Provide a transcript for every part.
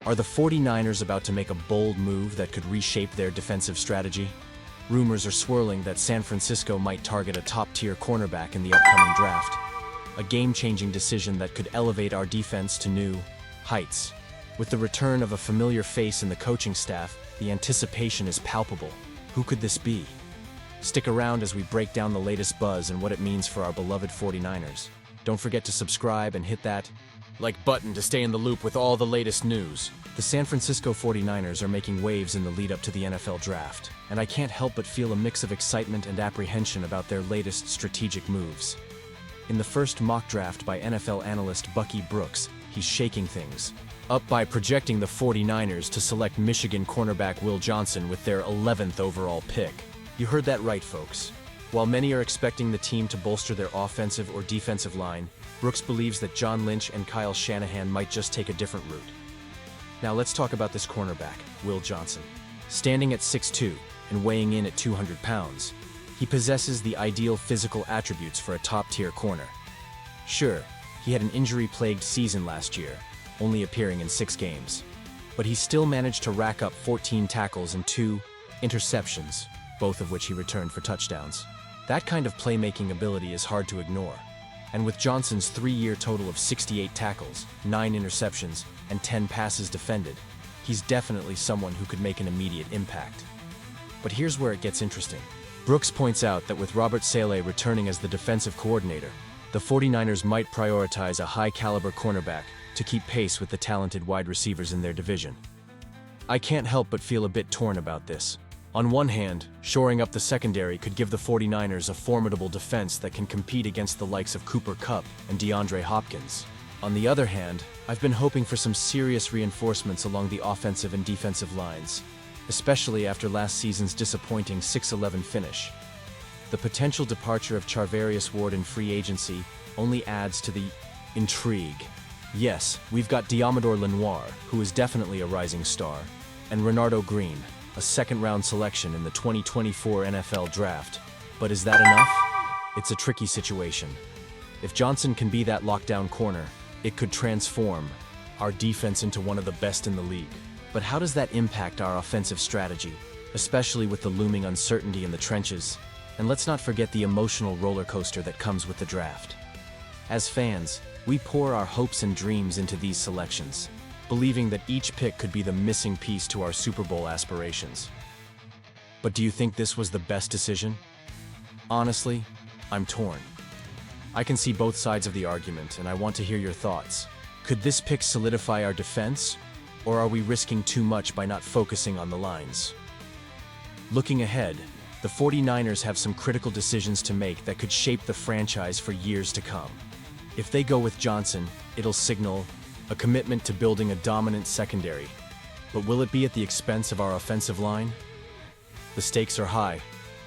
Are the 49ers about to make a bold move that could reshape their defensive strategy? Rumors are swirling that San Francisco might target a top-tier cornerback in the upcoming draft, a game-changing decision that could elevate our defense to new heights. With the return of a familiar face in the coaching staff, the anticipation is palpable. Who could this be? Stick around as we break down the latest buzz and what it means for our beloved 49ers. Don't forget to subscribe and hit that like button to stay in the loop with all the latest news. The San Francisco 49ers are making waves in the lead-up to the NFL draft, and I can't help but feel a mix of excitement and apprehension about their latest strategic moves. In the first mock draft by NFL analyst Bucky Brooks, he's shaking things up by projecting the 49ers to select Michigan cornerback Will Johnson with their 11th overall pick. You heard that right, folks. While many are expecting the team to bolster their offensive or defensive line, Brooks believes that John Lynch and Kyle Shanahan might just take a different route. Now let's talk about this cornerback, Will Johnson. Standing at 6'2" and weighing in at 200 pounds, he possesses the ideal physical attributes for a top-tier corner. Sure, he had an injury-plagued season last year, only appearing in 6 games. But he still managed to rack up 14 tackles and 2 interceptions, both of which he returned for touchdowns. That kind of playmaking ability is hard to ignore. And with Johnson's 3-year total of 68 tackles, 9 interceptions, and 10 passes defended, he's definitely someone who could make an immediate impact. But here's where it gets interesting. Brooks points out that with Robert Saleh returning as the defensive coordinator, the 49ers might prioritize a high-caliber cornerback to keep pace with the talented wide receivers in their division. I can't help but feel a bit torn about this. On one hand, shoring up the secondary could give the 49ers a formidable defense that can compete against the likes of Cooper Kupp and DeAndre Hopkins. On the other hand, I've been hoping for some serious reinforcements along the offensive and defensive lines, especially after last season's disappointing 6-11 finish. The potential departure of Charvarius Ward in free agency only adds to the intrigue. Yes, we've got Diamador Lenoir, who is definitely a rising star, and Renardo Green, a second-round selection in the 2024 NFL Draft. But is that enough? It's a tricky situation. If Johnson can be that lockdown corner, it could transform our defense into one of the best in the league. But how does that impact our offensive strategy, especially with the looming uncertainty in the trenches? And let's not forget the emotional roller coaster that comes with the draft. As fans, we pour our hopes and dreams into these selections, believing that each pick could be the missing piece to our Super Bowl aspirations. But do you think this was the best decision? Honestly, I'm torn. I can see both sides of the argument, and I want to hear your thoughts. Could this pick solidify our defense, or are we risking too much by not focusing on the lines? Looking ahead, the 49ers have some critical decisions to make that could shape the franchise for years to come. If they go with Johnson, it'll signal a commitment to building a dominant secondary. But will it be at the expense of our offensive line? The stakes are high,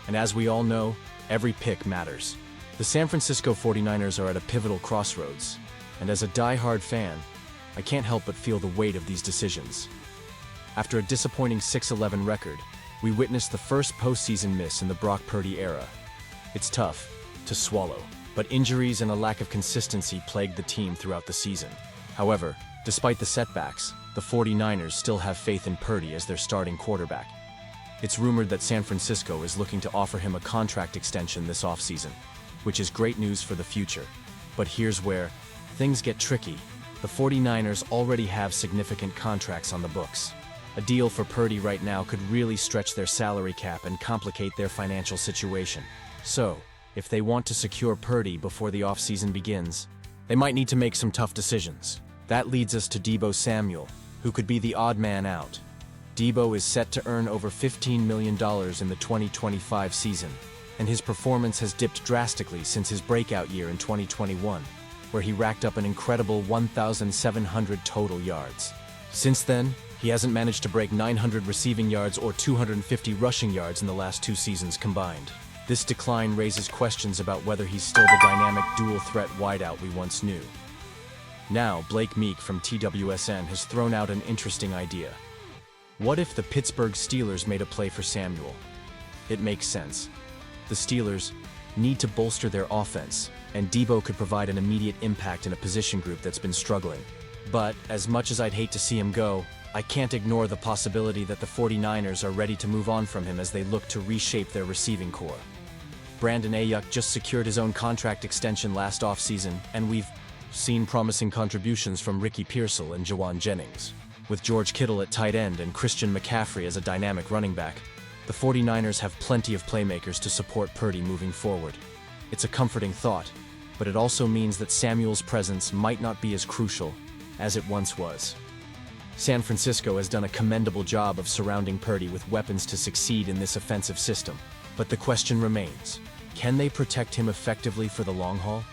and as we all know, every pick matters. The San Francisco 49ers are at a pivotal crossroads, and as a die-hard fan, I can't help but feel the weight of these decisions. After a disappointing 6-11 record, we witnessed the first postseason miss in the Brock Purdy era. It's tough to swallow, but injuries and a lack of consistency plagued the team throughout the season. However, despite the setbacks, the 49ers still have faith in Purdy as their starting quarterback. It's rumored that San Francisco is looking to offer him a contract extension this offseason, which is great news for the future. But here's where things get tricky. The 49ers already have significant contracts on the books. A deal for Purdy right now could really stretch their salary cap and complicate their financial situation. So, if they want to secure Purdy before the offseason begins, they might need to make some tough decisions. That leads us to Deebo Samuel, who could be the odd man out. Deebo is set to earn over $15 million in the 2025 season, and his performance has dipped drastically since his breakout year in 2021, where he racked up an incredible 1,700 total yards. Since then, he hasn't managed to break 900 receiving yards or 250 rushing yards in the last 2 seasons combined. This decline raises questions about whether he's still the dynamic dual-threat wideout we once knew. Now, Blake Meek from TWSN has thrown out an interesting idea. What if the Pittsburgh Steelers made a play for Samuel? It makes sense. The Steelers need to bolster their offense, and Deebo could provide an immediate impact in a position group that's been struggling. But, as much as I'd hate to see him go, I can't ignore the possibility that the 49ers are ready to move on from him as they look to reshape their receiving core. Brandon Ayuk just secured his own contract extension last offseason, and we've seen promising contributions from Ricky Pearsall and Jawan Jennings. With George Kittle at tight end and Christian McCaffrey as a dynamic running back, the 49ers have plenty of playmakers to support Purdy moving forward. It's a comforting thought, but it also means that Samuel's presence might not be as crucial as it once was. San Francisco has done a commendable job of surrounding Purdy with weapons to succeed in this offensive system, but the question remains, can they protect him effectively for the long haul?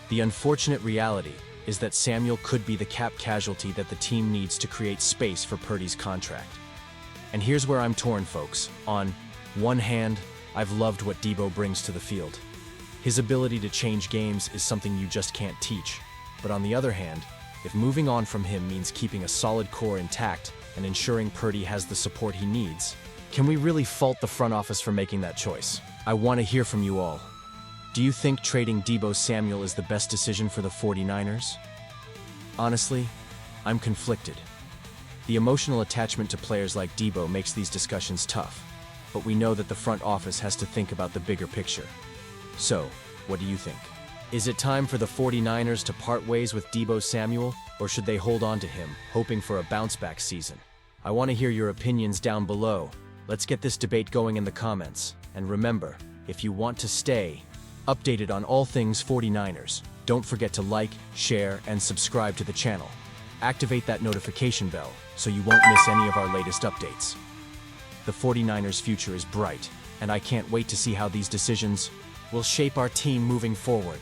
The unfortunate reality is that Samuel could be the cap casualty that the team needs to create space for Purdy's contract. And here's where I'm torn, folks. On one hand, I've loved what Deebo brings to the field. His ability to change games is something you just can't teach. But on the other hand, if moving on from him means keeping a solid core intact and ensuring Purdy has the support he needs, can we really fault the front office for making that choice? I want to hear from you all. Do you think trading Deebo Samuel is the best decision for the 49ers? Honestly, I'm conflicted. The emotional attachment to players like Deebo makes these discussions tough, but we know that the front office has to think about the bigger picture. So, what do you think? Is it time for the 49ers to part ways with Deebo Samuel, or should they hold on to him, hoping for a bounce-back season? I want to hear your opinions down below. Let's get this debate going in the comments. And remember, if you want to stay updated on all things 49ers, don't forget to like, share, and subscribe to the channel. Activate that notification bell so you won't miss any of our latest updates. The 49ers' future is bright, and I can't wait to see how these decisions will shape our team moving forward.